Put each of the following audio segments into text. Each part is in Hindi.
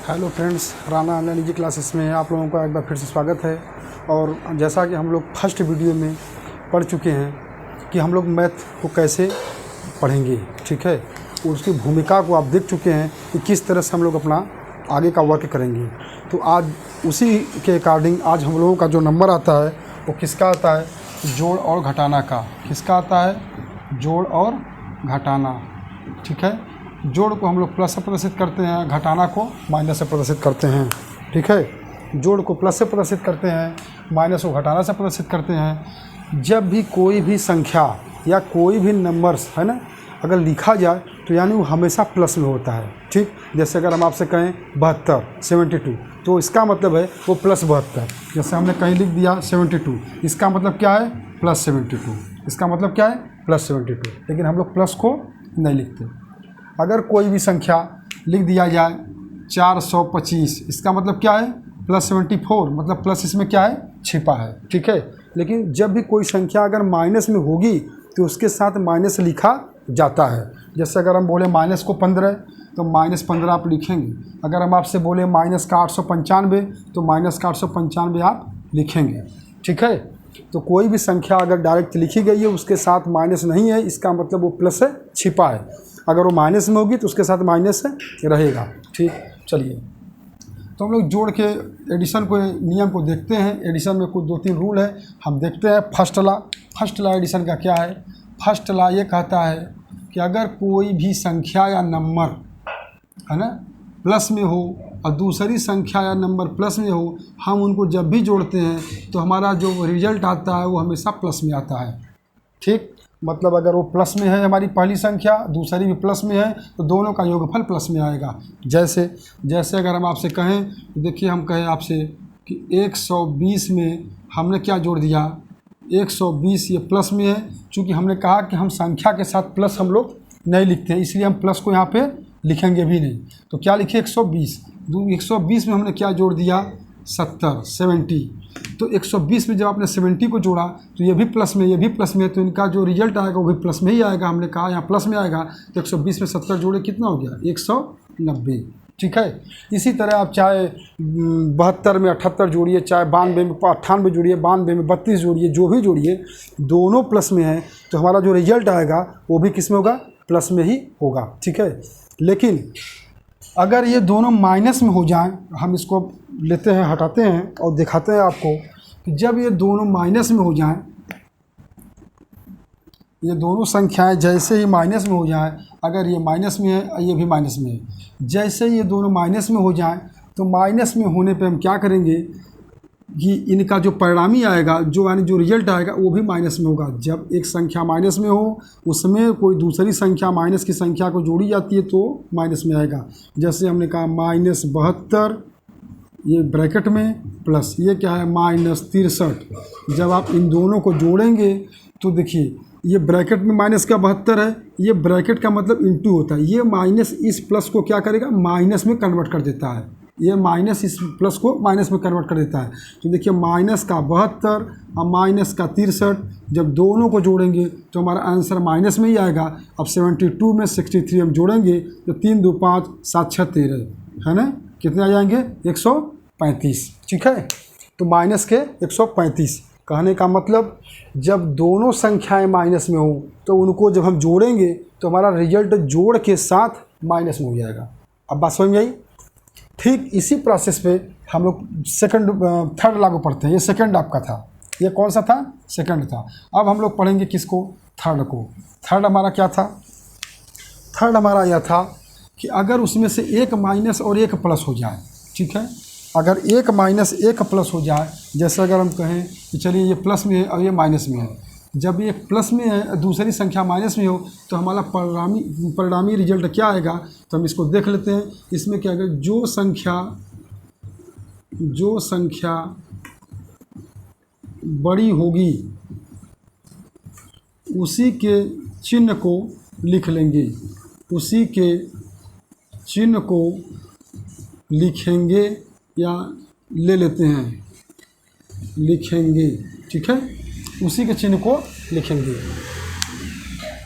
हेलो फ्रेंड्स, राणा ऑनलाइन जी क्लासेस में आप लोगों का एक बार फिर से स्वागत है। और जैसा कि हम लोग फर्स्ट वीडियो में पढ़ चुके हैं कि हम लोग मैथ को कैसे पढ़ेंगे, ठीक है, उसकी भूमिका को आप देख चुके हैं कि किस तरह से हम लोग अपना आगे का वर्क करेंगे। तो आज उसी के अकॉर्डिंग आज हम लोगों का जो नंबर आता है वो किसका आता है, जोड़ और घटाना का। किसका आता है, जोड़ और घटाना, ठीक है। जोड़ को हम लोग प्लस से प्रदर्शित करते हैं, घटाना को माइनस से प्रदर्शित करते हैं, ठीक है। जोड़ को प्लस से प्रदर्शित करते हैं, माइनस को घटाना से प्रदर्शित करते हैं। जब भी कोई भी संख्या या कोई भी नंबर्स है ना अगर लिखा जाए तो यानी वो हमेशा प्लस में होता है, ठीक। जैसे अगर हम आपसे कहें 72 72 तो इसका मतलब है वो प्लस 72। जैसे हमने कहीं लिख दिया 72, इसका मतलब क्या है, प्लस 72। इसका मतलब क्या है, प्लस 72। लेकिन हम लोग प्लस को नहीं लिखते। अगर कोई भी संख्या लिख दिया जाए 425, इसका मतलब क्या है, प्लस 74, मतलब प्लस इसमें क्या है, छिपा है, ठीक है। लेकिन जब भी कोई संख्या अगर माइनस में होगी तो उसके साथ माइनस लिखा जाता है। जैसे अगर हम बोले माइनस को 15 तो -15 आप लिखेंगे। अगर हम आपसे बोले माइनस का 895 तो माइनस का 895 आप लिखेंगे, ठीक है। तो कोई भी संख्या अगर डायरेक्ट लिखी गई है उसके साथ माइनस नहीं है, इसका मतलब वो प्लस है, छिपा है। अगर वो माइनस में होगी तो उसके साथ माइनस रहेगा, ठीक। चलिए, तो हम लोग जोड़ के एडिशन को नियम को देखते हैं। एडिशन में कुछ 2-3 रूल है, हम देखते हैं। फर्स्ट ला एडिशन का क्या है। फर्स्ट ला ये कहता है कि अगर कोई भी संख्या या नंबर है ना प्लस में हो और दूसरी संख्या या नंबर प्लस में हो, हम उनको जब भी जोड़ते हैं तो हमारा जो रिजल्ट आता है वो हमेशा प्लस में आता है, ठीक। मतलब अगर वो प्लस में है हमारी पहली संख्या, दूसरी भी प्लस में है तो दोनों का योगफल प्लस में आएगा। जैसे अगर हम आपसे कहें, देखिए हम कहें आपसे कि 120 में हमने क्या जोड़ दिया, 120 ये प्लस में है। चूँकि हमने कहा कि हम संख्या के साथ प्लस हम लोग नहीं लिखते हैं, इसलिए हम प्लस को यहाँ पे लिखेंगे भी नहीं। तो क्या लिखे, 120। 120 में हमने क्या जोड़ दिया, 70 तो 120 में जब आपने 70 को जोड़ा तो ये भी प्लस में, ये भी प्लस में, तो इनका जो रिजल्ट आएगा वो भी प्लस में ही आएगा। हमने कहा यहाँ प्लस में आएगा तो 120 में 70 जोड़े कितना हो गया, 190, ठीक है। इसी तरह आप चाहे 72 में 78 जोड़िए, चाहे 92 में 98 जोड़िए, 92 में 32 जोड़िए, जो भी जोड़िए, दोनों प्लस में है तो हमारा जो रिजल्ट आएगा वो भी किस में होगा, प्लस में ही होगा, ठीक है। लेकिन अगर ये दोनों माइनस में हो जाएं, हम इसको लेते हैं, हटाते हैं और दिखाते हैं आपको कि जब ये दोनों माइनस में हो जाएं, ये दोनों संख्याएं जैसे ही माइनस में हो जाएं, अगर ये माइनस में है ये भी माइनस में है, जैसे ये दोनों माइनस में हो जाएं तो माइनस में होने पे हम क्या करेंगे कि इनका जो परिणामी आएगा, जो यानी जो रिजल्ट आएगा वो भी माइनस में होगा। जब एक संख्या माइनस में हो उसमें कोई दूसरी संख्या माइनस की संख्या को जोड़ी जाती है तो माइनस में आएगा। जैसे हमने कहा -72 ये ब्रैकेट में प्लस ये क्या है, -63। जब आप इन दोनों को जोड़ेंगे तो देखिए ये ब्रैकेट में माइनस का 72 है, ये ब्रैकेट का मतलब इंटू होता है। ये माइनस इस प्लस को क्या करेगा, माइनस में कन्वर्ट कर देता है। ये माइनस इस प्लस को माइनस में कन्वर्ट कर देता है। तो देखिए माइनस का 72 और माइनस का 63 जब दोनों को जोड़ेंगे तो हमारा आंसर माइनस में ही आएगा। अब 72 में 63 हम जोड़ेंगे तो 3 2 5 7 6 13 है ना, कितने आ जाएंगे, 135, ठीक है। तो माइनस के 135 कहने का मतलब जब दोनों संख्याएं माइनस में हो तो उनको जब हम जोड़ेंगे तो हमारा रिजल्ट जोड़ के साथ माइनस में हो जाएगा। अब बात समझ में आई। ठीक इसी प्रोसेस पे हम लोग थर्ड लागू पढ़ते हैं। ये सेकंड आपका था, ये कौन सा था, सेकंड था। अब हम लोग पढ़ेंगे किसको, थर्ड को। थर्ड हमारा क्या था, थर्ड हमारा यह था कि अगर उसमें से एक माइनस और एक प्लस हो जाए, ठीक है। अगर एक माइनस एक प्लस हो जाए, जैसे अगर हम कहें कि चलिए ये प्लस में है और ये माइनस में है, जब ये प्लस में है दूसरी संख्या माइनस में हो तो हमारा परिणामी रिजल्ट क्या आएगा, तो हम इसको देख लेते हैं। इसमें क्या आएगा, जो संख्या बड़ी होगी उसी के चिन्ह को लिख लेंगे, उसी के चिन्ह को लिखेंगे या ले लेते हैं, लिखेंगे, ठीक है, उसी के चिन्ह को लिखेंगे।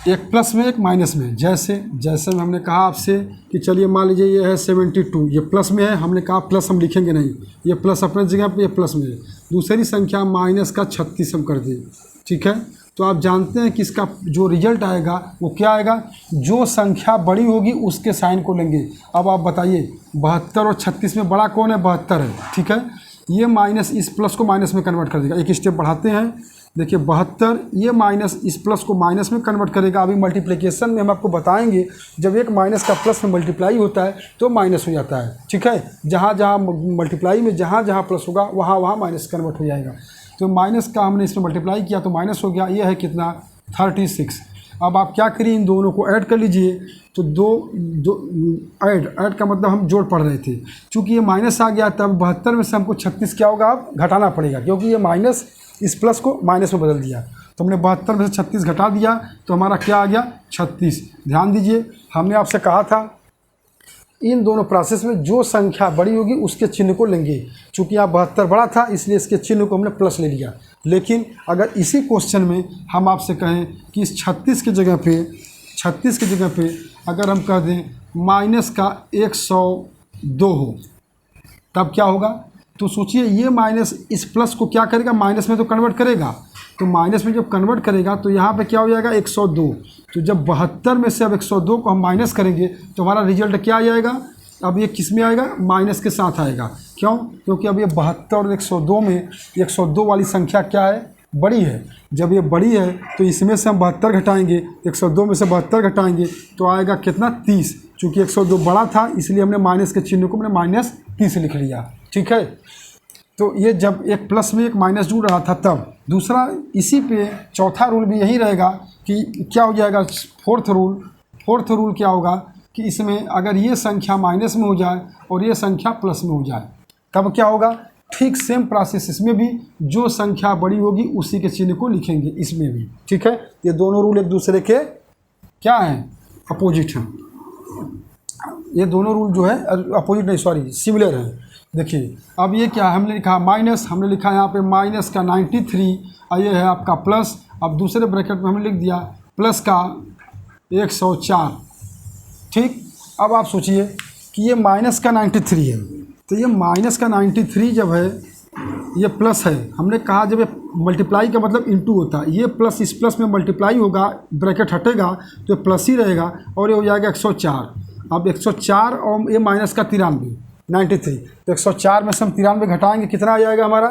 एक प्लस में एक माइनस में। जैसे जैसे हमने कहा आपसे कि चलिए मान लीजिए ये है 72, ये प्लस में है, हमने कहा प्लस हम लिखेंगे नहीं, ये प्लस अपने जगह पे, ये प्लस में है। दूसरी संख्या माइनस का 36 हम कर दें, ठीक है। तो आप जानते हैं कि इसका जो रिजल्ट आएगा वो क्या आएगा, जो संख्या बड़ी होगी उसके साइन को लेंगे। अब आप बताइए 72 और 36 में बड़ा कौन है, 72 है, ठीक है। ये माइनस इस प्लस को माइनस में कन्वर्ट कर देगा। एक स्टेप बढ़ाते हैं, देखिए 72, ये माइनस इस प्लस को माइनस में कन्वर्ट करेगा। अभी मल्टीप्लिकेशन में हम आपको बताएंगे जब एक माइनस का प्लस में मल्टीप्लाई होता है तो माइनस हो जाता है, ठीक है। जहाँ जहाँ मल्टीप्लाई में जहाँ जहाँ प्लस होगा वहाँ वहाँ माइनस कन्वर्ट हो जाएगा। तो माइनस का हमने इसमें मल्टीप्लाई किया तो माइनस हो गया। ये है कितना, 36। अब आप क्या करिए, इन दोनों को ऐड कर लीजिए। तो दो ऐड का मतलब हम जोड़ पढ़ रहे थे, चूँकि ये माइनस आ गया तब 72 में से हमको 36 क्या होगा, अब घटाना पड़ेगा, क्योंकि ये माइनस इस प्लस को माइनस में बदल दिया। तो हमने 72 में से 36 घटा दिया तो हमारा क्या आ गया, 36। ध्यान दीजिए, हमने आपसे कहा था इन दोनों प्रोसेस में जो संख्या बड़ी होगी उसके चिन्ह को लेंगे। चूँकि यहाँ 72 बड़ा था इसलिए इसके चिन्ह को हमने प्लस ले लिया। लेकिन अगर इसी क्वेश्चन में हम आपसे कहें कि इस 36 की जगह पे अगर हम कह दें माइनस का 102 हो, तब क्या होगा। तो सोचिए ये माइनस इस प्लस को क्या करेगा, माइनस में तो कन्वर्ट करेगा। तो माइनस में जब कन्वर्ट करेगा तो यहाँ पे क्या हो जाएगा, 102। तो जब 72 में से अब 102 को हम माइनस करेंगे तो हमारा रिजल्ट क्या आ जाएगा, अब ये किस में आएगा, माइनस के साथ आएगा। क्यों, क्योंकि अब ये 72 और 102 में 102 वाली संख्या क्या है, बड़ी है। जब ये बड़ी है तो इसमें से हम 72 घटाएंगे, 102 में से 72 घटाएंगे तो आएगा कितना, 30। चूँकि 102 बड़ा था इसलिए हमने माइनस के चिन्ह को हमने -30 लिख लिया, ठीक है। तो ये जब एक प्लस में एक माइनस जुड़ रहा था तब। दूसरा इसी पे चौथा रूल भी यही रहेगा कि क्या हो जाएगा, फोर्थ रूल क्या होगा कि इसमें अगर ये संख्या माइनस में हो जाए और ये संख्या प्लस में हो जाए तब क्या होगा, ठीक सेम प्रोसेस इसमें भी, जो संख्या बड़ी होगी उसी के चिन्ह को लिखेंगे इसमें भी, ठीक है। ये दोनों रूल एक दूसरे के क्या हैं, अपोजिट हैं। ये दोनों रूल जो है अपोजिट नहीं, सॉरी, सिमिलर हैं। देखिए अब ये क्या है, हमने लिखा माइनस, हमने लिखा यहाँ पे माइनस का 93 और ये है आपका प्लस। अब दूसरे ब्रैकेट में हमने लिख दिया प्लस का 104, ठीक। अब आप सोचिए कि ये माइनस का 93 है, तो ये माइनस का 93 जब है, ये प्लस है। हमने कहा जब ये मल्टीप्लाई का मतलब इनटू होता है, ये प्लस इस प्लस में मल्टीप्लाई होगा, ब्रैकेट हटेगा तो ये प्लस ही रहेगा और ये हो जाएगा 104। अब 104 और ये माइनस का 93 तो 104 में से हम 93 घटाएंगे, कितना आ जाएगा हमारा,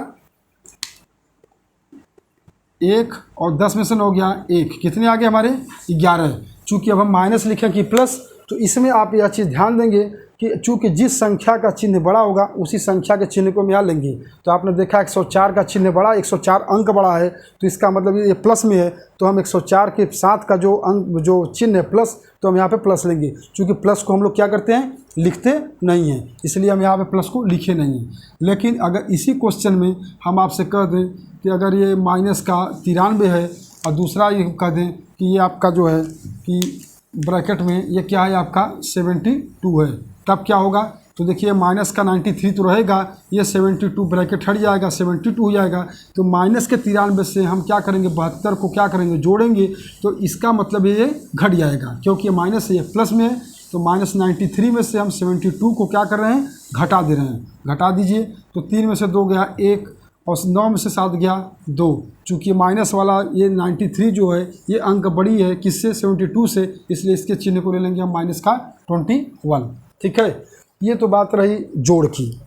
1 और 10 में से 9 गया 1, कितने आ गए हमारे, 11। चूँकि अब हम माइनस लिखें कि प्लस, तो इसमें आप यह चीज़ ध्यान देंगे कि चूँकि जिस संख्या का चिन्ह बड़ा होगा उसी संख्या के चिन्ह को हम यहाँ लेंगे। तो आपने देखा 104 का चिन्ह बड़ा, 104 अंक बड़ा है, तो इसका मतलब ये प्लस में है, तो हम 104 के साथ का जो अंक जो चिन्ह है प्लस, तो हम यहाँ पे प्लस लेंगे। चूँकि प्लस को हम लोग क्या करते हैं, लिखते नहीं हैं, इसलिए हम यहाँ पे प्लस को लिखे नहीं हैं। लेकिन अगर इसी क्वेश्चन में हम आपसे कह दें कि अगर ये माइनस का 93 है और दूसरा ये कह दें कि ये आपका जो है कि ब्रैकेट में ये क्या है आपका 72 है, तब क्या होगा। तो देखिए माइनस का 93 तो रहेगा, ये 72 ब्रैकेट हट जाएगा, 72 हो जाएगा। तो माइनस के 93 से हम क्या करेंगे, 72 को क्या करेंगे, जोड़ेंगे। तो इसका मतलब ये घट जाएगा, क्योंकि ये माइनस है, ये प्लस में है। तो माइनस 93 में से हम 72 को क्या कर रहे हैं, घटा दे रहे हैं। घटा दीजिए, तो 3 में से 2 गया 1 और 9 में से 7 गया 2। चूँकि माइनस वाला ये 93 जो है ये अंक बड़ी है किससे, 72 से, इसलिए इसके चिन्ह को ले लेंगे हम माइनस का 21, ठीक है। ये तो बात रही जोड़ की।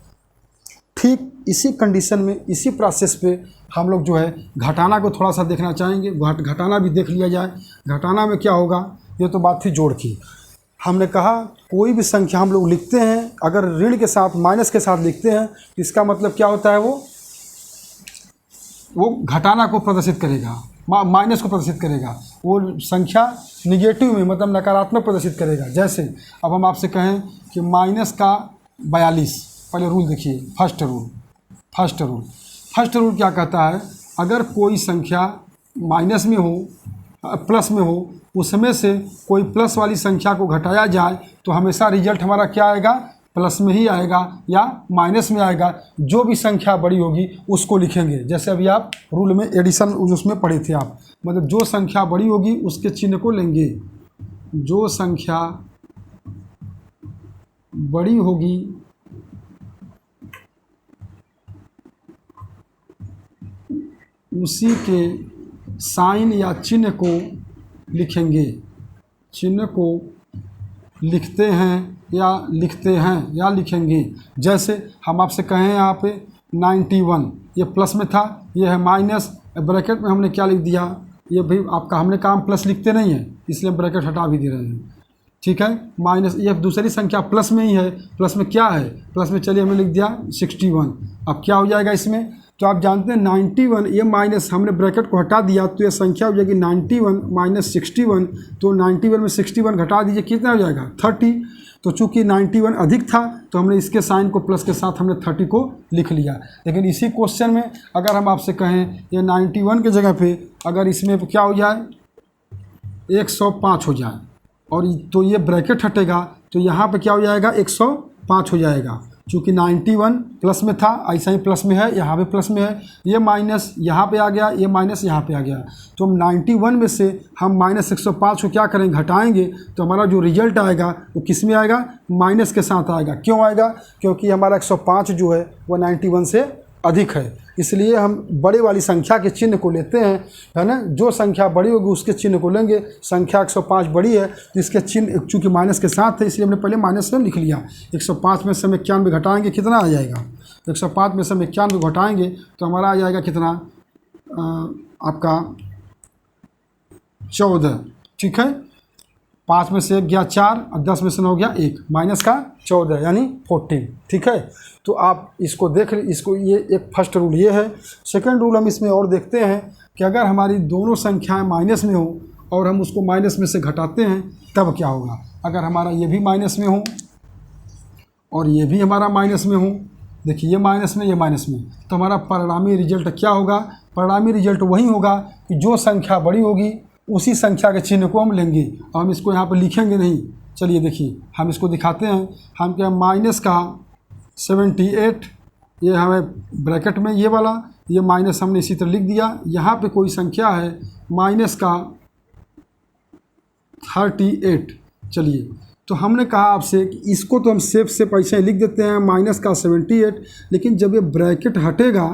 ठीक इसी कंडीशन में, इसी प्रोसेस पे हम लोग जो है घटाना को थोड़ा सा देखना चाहेंगे। घटाना भी देख लिया जाए। घटाना में क्या होगा, ये तो बात थी जोड़ की। हमने कहा कोई भी संख्या हम लोग लिखते हैं अगर ऋण के साथ, माइनस के साथ लिखते हैं, इसका मतलब क्या होता है, वो घटाना को प्रदर्शित करेगा, माइनस को प्रदर्शित करेगा। वो संख्या निगेटिव में मतलब नकारात्मक प्रदर्शित करेगा। जैसे अब हम आपसे कहें कि माइनस का 42, पहले रूल देखिए, फर्स्ट रूल क्या कहता है, अगर कोई संख्या माइनस में हो, प्लस में हो, उसमें से कोई प्लस वाली संख्या को घटाया जाए तो हमेशा रिजल्ट हमारा क्या आएगा, प्लस में ही आएगा या माइनस में आएगा। जो भी संख्या बड़ी होगी उसको लिखेंगे। जैसे अभी आप रूल में एडिशन उसमें पढ़े थे आप, मतलब जो संख्या बड़ी होगी उसके चिन्ह को लेंगे। जो संख्या बड़ी होगी उसी के साइन या चिन्ह को लिखेंगे। चिन्ह को लिखते हैं या लिखेंगे। जैसे हम आपसे कहें यहाँ पे 91, ये प्लस में था, ये है माइनस, ब्रैकेट में हमने क्या लिख दिया, ये भी आपका हमने कहा हम प्लस लिखते नहीं हैं इसलिए ब्रैकेट हटा भी दे रहे हैं, ठीक है। माइनस, ये दूसरी संख्या प्लस में ही है, प्लस में क्या है, प्लस में चलिए हमने लिख दिया 61। अब क्या हो जाएगा इसमें, तो आप जानते हैं 91, ये माइनस हमने ब्रैकेट को हटा दिया तो ये संख्या हो जाएगी 91 माइनस 61। तो 91 में 61 घटा दीजिए, कितना हो जाएगा 30। तो चूंकि 91 अधिक था तो हमने इसके साइन को प्लस के साथ हमने 30 को लिख लिया। लेकिन इसी क्वेश्चन में अगर हम आपसे कहें ये 91 की जगह पे अगर इसमें क्या हो जाए 105 हो जाए, और तो ये ब्रैकेट हटेगा तो यहाँ पे क्या हो जाएगा 105 हो जाएगा। चूँकि 91 प्लस में था, ऐसा ही प्लस में है, यहाँ पे प्लस में है, ये माइनस यहाँ पे आ गया, ये माइनस यहाँ पे आ गया। तो हम 91 में से हम माइनस 105 को क्या करेंगे, घटाएंगे, तो हमारा जो रिजल्ट आएगा वो किस में आएगा, माइनस के साथ आएगा। क्यों आएगा, क्योंकि हमारा 105 जो है वो 91 से अधिक है, इसलिए हम बड़े वाली संख्या के चिन्ह को लेते हैं, है ना। जो संख्या बड़ी होगी उसके चिन्ह को लेंगे। संख्या 105 बड़ी है तो इसके चिन्ह चूँकि माइनस के साथ है इसलिए हमने पहले माइनस में लिख लिया। 105 में से हम 91 घटाएंगे, कितना आ जाएगा, 105 में से हम 91 घटाएंगे तो हमारा आ जाएगा कितना, आपका 14, ठीक है। 5 में से 1 गया 4 और 10 में से 9 गया 1, माइनस का 14 यानी 14, ठीक है। तो आप इसको देख इसको, ये एक फर्स्ट रूल ये है। सेकंड रूल हम इसमें और देखते हैं कि अगर हमारी दोनों संख्याएं माइनस में हो और हम उसको माइनस में से घटाते हैं तब क्या होगा। अगर हमारा ये भी माइनस में हो और ये भी हमारा माइनस में हो, देखिए ये माइनस में ये माइनस में, तो हमारा परिणामी रिजल्ट क्या होगा, परिणामी रिजल्ट वही होगा कि जो संख्या बड़ी होगी उसी संख्या के चिन्ह को हम लेंगे और हम इसको यहाँ पर लिखेंगे नहीं। चलिए देखिए हम इसको दिखाते हैं। हम क्या माइनस का 78, ये हमें ब्रैकेट में ये वाला, ये माइनस हमने इसी तरह लिख दिया। यहाँ पे कोई संख्या है माइनस का 38। चलिए तो हमने कहा आपसे कि इसको तो हम से पैसे लिख देते हैं माइनस का 78, लेकिन जब ये ब्रैकेट हटेगा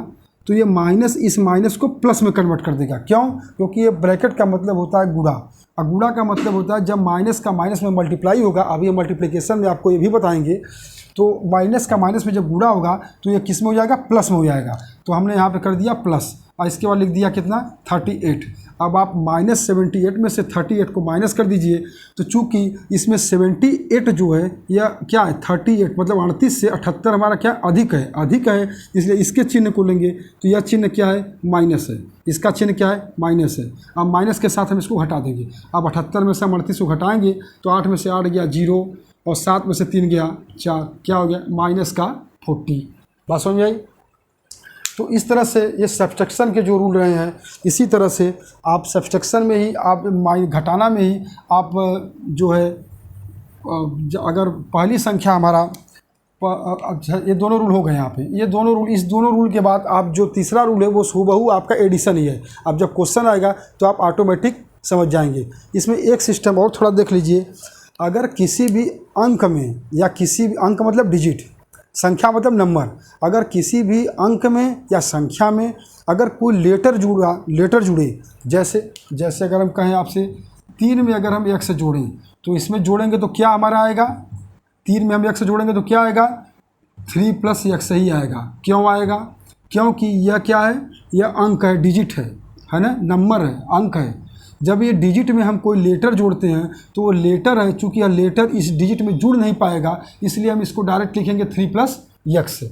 तो ये माइनस इस माइनस को प्लस में कन्वर्ट कर देगा। क्यों, क्योंकि ये ब्रैकेट का मतलब होता है गुणा, और गुणा का मतलब होता है जब माइनस का माइनस में मल्टीप्लाई होगा। अभी ये मल्टीप्लिकेशन में आपको ये भी बताएंगे। तो माइनस का माइनस में जब गुणा होगा तो ये किस में हो जाएगा, प्लस में हो जाएगा। तो हमने यहाँ पे कर दिया प्लस और इसके बाद लिख दिया कितना 38। अब आप माइनस 78 में से 38 को माइनस कर दीजिए, तो चूँकि इसमें 78 जो है यह क्या है 38 मतलब 38 से 78 हमारा क्या अधिक है, इसलिए इसके चिन्ह को लेंगे। तो यह चिन्ह क्या है, माइनस है, इसका चिन्ह क्या है, माइनस है। अब माइनस के साथ हम इसको हटा देंगे। अब 78 में से हम 38 को घटाएंगे तो 8 में से 8 गया 0 और 7 में से 3 गया 4, क्या हो गया माइनस का 40। बात समझ आई। तो इस तरह से ये सब्सट्रैक्शन के जो रूल रहे हैं, इसी तरह से आप सब्सट्रैक्शन में ही आप घटाना में ही आप जो है अगर पहली संख्या हमारा ये दोनों रूल हो गए यहाँ पे, ये दोनों रूल, इस दोनों रूल के बाद आप जो तीसरा रूल है वो हूबहू आपका एडिशन ही है। अब जब क्वेश्चन आएगा तो आप ऑटोमेटिक समझ जाएंगे। इसमें एक सिस्टम और थोड़ा देख लीजिए। अगर किसी भी अंक में या किसी भी अंक मतलब डिजिट, संख्या मतलब नंबर, अगर किसी भी अंक में या संख्या में अगर कोई लेटर जुड़े, जैसे अगर हम कहें आपसे 3 में अगर हम 1 से जोड़ें तो इसमें जोड़ेंगे तो क्या हमारा आएगा, 3 में हम 1 से जोड़ेंगे तो क्या आएगा 3 + x ही आएगा। क्यों आएगा, क्योंकि यह क्या है, यह अंक है, डिजिट है ना, नंबर है, अंक है। जब ये डिजिट में हम कोई लेटर जोड़ते हैं तो वो लेटर है, चूँकि यह लेटर इस डिजिट में जुड़ नहीं पाएगा इसलिए हम इसको डायरेक्ट लिखेंगे 3 + x।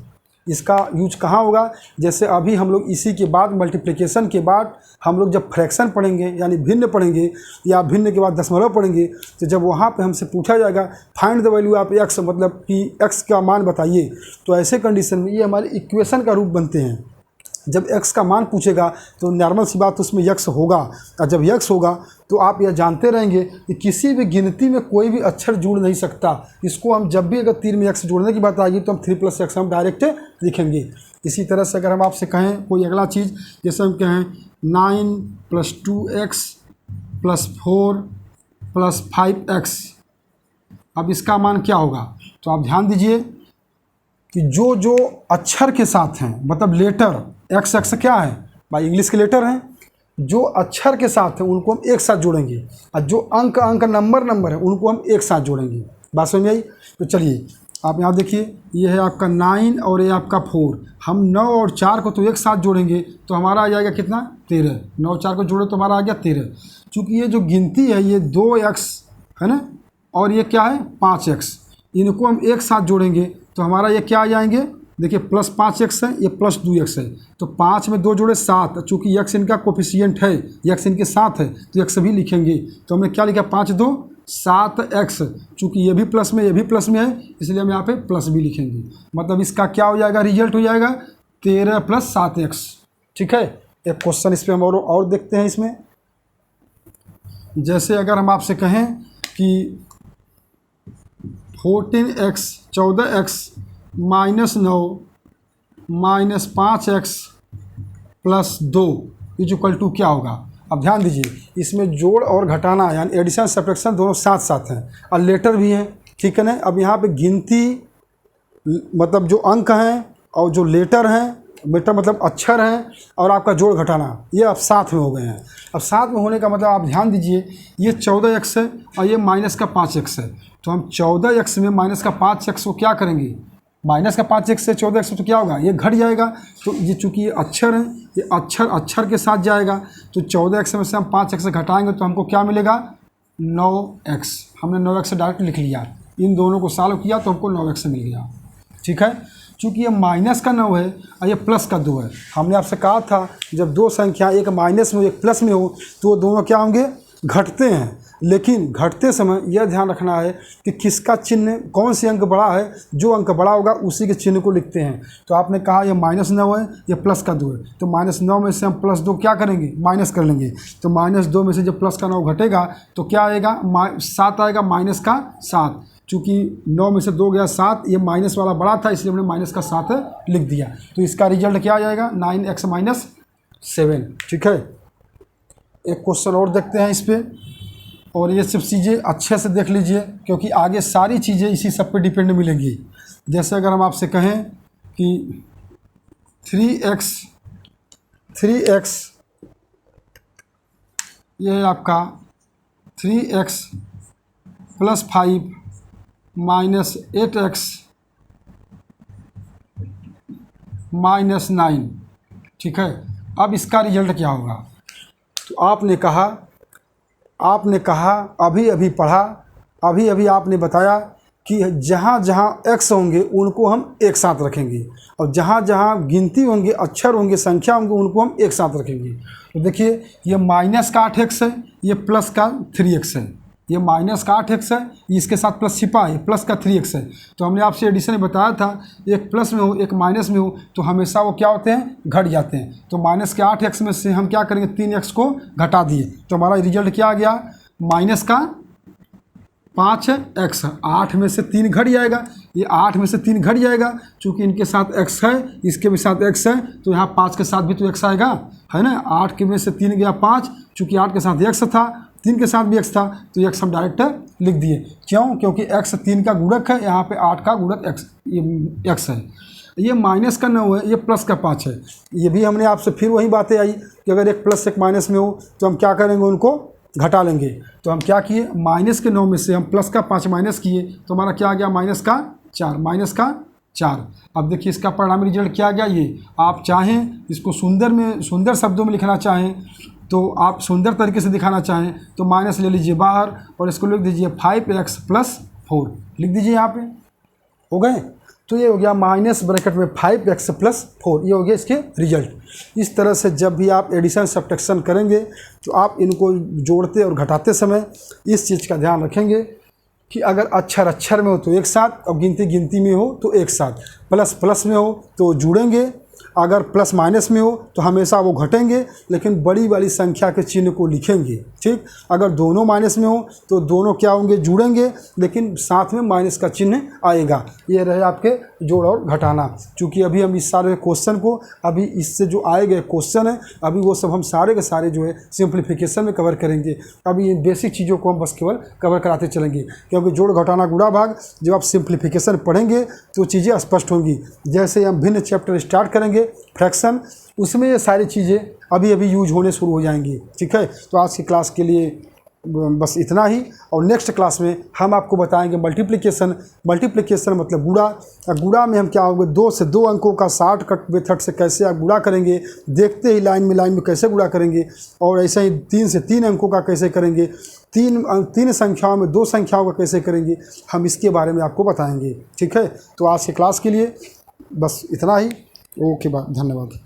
इसका यूज कहाँ होगा, जैसे अभी हम लोग इसी के बाद मल्टीप्लिकेशन के बाद हम लोग जब फ्रैक्शन पढ़ेंगे यानी भिन्न पढ़ेंगे या भिन्न के बाद दशमलव पढ़ेंगे, तो जब वहाँ पे हमसे पूछा जाएगा find the value of x, मतलब कि x का मान बताइए, तो ऐसे कंडीशन में ये हमारे इक्वेशन का रूप बनते हैं। जब x का मान पूछेगा तो नॉर्मल सी बात उसमें x होगा, और जब x होगा तो आप यह जानते रहेंगे कि किसी भी गिनती में कोई भी अक्षर जुड़ नहीं सकता। इसको हम जब भी अगर 3 में x जोड़ने की बात आएगी तो हम 3 + x हम डायरेक्ट लिखेंगे। इसी तरह से अगर हम आपसे कहें कोई अगला चीज़, जैसे हम कहें 9 + 2x + 4 + 5x, अब इसका मान क्या होगा? तो आप ध्यान दीजिए कि जो जो अक्षर के साथ हैं, मतलब लेटर, x क्या है भाई, इंग्लिश के लेटर हैं, जो अक्षर के साथ हैं उनको हम एक साथ जोड़ेंगे, और जो अंक नंबर है उनको हम एक साथ जोड़ेंगे। बात समझ आई? तो चलिए आप यहाँ देखिए, ये है आपका 9 और ये आपका 4। हम 9 और 4 को तो एक साथ जोड़ेंगे तो हमारा आ जाएगा कितना? 13। 9 और 4 को जोड़े तो हमारा आ गया 13। चूँकि ये जो गिनती है ये 2x है ना, और ये क्या है 5x, इनको हम एक साथ जोड़ेंगे तो हमारा ये क्या आ जाएंगे? देखिए +5x है, ये +2x है, तो 5 में 2 जोड़े 7। चूँकि x इनका कोफिशिएंट है, x इनके साथ है तो x भी लिखेंगे। तो हमने क्या लिखा? 5 × 2 = 7x। चूँकि ये भी प्लस में, ये भी प्लस में है, इसलिए हम यहाँ पे प्लस भी लिखेंगे। मतलब इसका क्या हो जाएगा? रिजल्ट हो जाएगा 13 + 7x। ठीक है। एक क्वेश्चन इस पर हम और देखते हैं इसमें। जैसे अगर हम आपसे कहें कि 14x 14x - 9 - 5x + 2 = क्या होगा? अब ध्यान दीजिए, इसमें जोड़ और घटाना यानी एडिशन सब्ट्रैक्शन दोनों साथ साथ हैं, और लेटर भी हैं। ठीक है ना। अब यहाँ पे गिनती मतलब जो अंक हैं और जो लेटर हैं, लेटर मतलब अक्षर हैं, और आपका जोड़ घटाना, ये अब साथ में हो गए हैं। अब साथ में होने का मतलब आप ध्यान दीजिए, ये 14x है और ये -5x है। तो हम 14x में -5x को क्या करेंगे? -5x से 14x तो क्या होगा? ये घट जाएगा। तो ये चूँकि ये अक्षर है, ये अक्षर के साथ जाएगा, तो 14x में से हम 5x से घटाएंगे तो हमको क्या मिलेगा? 9x। हमने 9x से डायरेक्ट लिख लिया, इन दोनों को सॉल्व किया तो हमको 9x मिल गया। ठीक है। चूँकि ये -9 है और ये +2 है, हमने आपसे कहा था जब दो संख्या एक माइनस में एक प्लस में हो तो दोनों क्या होंगे? घटते हैं। लेकिन घटते समय यह ध्यान रखना है कि किसका चिन्ह, कौन सी अंक बड़ा है, जो अंक बड़ा होगा उसी के चिन्ह को लिखते हैं। तो आपने कहा ये -9 है, ये +2 है, तो -9 में से हम +2 क्या करेंगे? माइनस कर लेंगे। तो -2 में से जब +9 घटेगा तो क्या आएगा? 7 आएगा, -7। चूँकि 9 में से 2 गया 7, ये माइनस वाला बड़ा था इसलिए हमने -7 लिख दिया। तो इसका रिजल्ट क्या आ जाएगा? 9x - 7। ठीक है। एक क्वेश्चन और देखते हैं इस पर, और ये सब चीज़ें अच्छे से देख लीजिए क्योंकि आगे सारी चीज़ें इसी सब पे डिपेंड मिलेंगी। जैसे अगर हम आपसे कहें कि 3x ये है आपका 3x + 5 - 8x - 9। ठीक है। अब इसका रिजल्ट क्या होगा? तो आपने कहा अभी पढ़ा, अभी आपने बताया कि जहाँ जहाँ x होंगे उनको हम एक साथ रखेंगे, और जहाँ जहाँ गिनती होंगे, अक्षर होंगे, संख्या होंगे, उनको हम एक साथ रखेंगे। तो देखिए ये -8x है, ये +3x है। ये -8x है, इसके साथ प्लस छिपा है, +3x है। तो हमने आपसे एडिशन में बताया था, एक प्लस में हो एक माइनस में हो तो हमेशा वो क्या होते हैं? घट जाते हैं। तो -8x में से हम क्या करेंगे? 3x को घटा दिए तो हमारा रिजल्ट क्या आ गया? -5x। 8 में से 3 घट जाएगा, ये 8 में से 3 घट जाएगा, चूँकि इनके साथ x है, इसके भी साथ x है, तो यहाँ 5 के साथ भी तो x आएगा, है ना। 8 के में से 3 गया 5, चूँकि 8 के साथ x था, 3 के साथ भी x था, तो x हम डायरेक्ट लिख दिए। क्यों? क्योंकि x 3 का गुणक है, यहाँ पे 8 का गुणक x है। ये -9 है, ये +5 है। ये भी हमने आपसे फिर वही बातें आई कि अगर एक प्लस एक माइनस में हो तो हम क्या करेंगे? उनको घटा लेंगे। तो हम क्या किए? -9 में से हम +5 माइनस किए तो हमारा क्या आ गया? -4। अब देखिए इसका परिणामी रिजल्ट क्या आ गया? ये आप चाहें इसको सुंदर शब्दों में लिखना चाहें तो आप सुंदर तरीके से दिखाना चाहें तो माइनस ले लीजिए बाहर और इसको लिख दीजिए 5x + 4 लिख दीजिए। यहाँ पे हो गए। तो ये हो गया माइनस ब्रैकेट में 5x + 4, ये हो गया इसके रिजल्ट। इस तरह से जब भी आप एडिशन सब्ट्रैक्शन करेंगे तो आप इनको जोड़ते और घटाते समय इस चीज़ का ध्यान रखेंगे कि अगर अक्षर में हो तो एक साथ, और गिनती में हो तो एक साथ, प्लस में हो तो जुड़ेंगे अगर प्लस माइनस में हो तो हमेशा वो घटेंगे, लेकिन बड़ी वाली संख्या के चिन्ह को लिखेंगे। ठीक, अगर दोनों माइनस में हो तो दोनों क्या होंगे, जुड़ेंगे, लेकिन साथ में माइनस का चिन्ह आएगा। ये रहे आपके जोड़ और घटाना। चूँकि अभी हम इस सारे क्वेश्चन को, अभी इससे जो आए गए क्वेश्चन है, अभी वो सब हम सारे के सारे जो है सिंप्लीफिकेशन में कवर करेंगे। अभी इन बेसिक चीज़ों को हम बस केवल कवर कराते चलेंगे, क्योंकि जोड़ घटाना गुणा भाग जब आप सिंप्लीफिकेशन पढ़ेंगे तो चीज़ें स्पष्ट होंगी। जैसे हम भिन्न चैप्टर स्टार्ट करेंगे फ्रैक्शन, उसमें ये सारी चीज़ें अभी अभी यूज होने शुरू हो जाएंगी। ठीक है, तो आज की क्लास के लिए बस इतना ही, और नेक्स्ट क्लास में हम आपको बताएंगे मल्टीप्लिकेशन। मल्टीप्लिकेशन मतलब गुणा। गुणा में हम क्या होंगे, 2 से 2 अंकों का शॉर्टकट मेथड से कैसे आप गुणा करेंगे, देखते ही लाइन में कैसे गुणा करेंगे, और ऐसे ही 3 से 3 अंकों का कैसे करेंगे, तीन संख्याओं में 2 संख्याओं का कैसे करेंगे, हम इसके बारे में आपको बताएंगे। ठीक है, तो आज की क्लास के लिए बस इतना ही। ओके, धन्यवाद।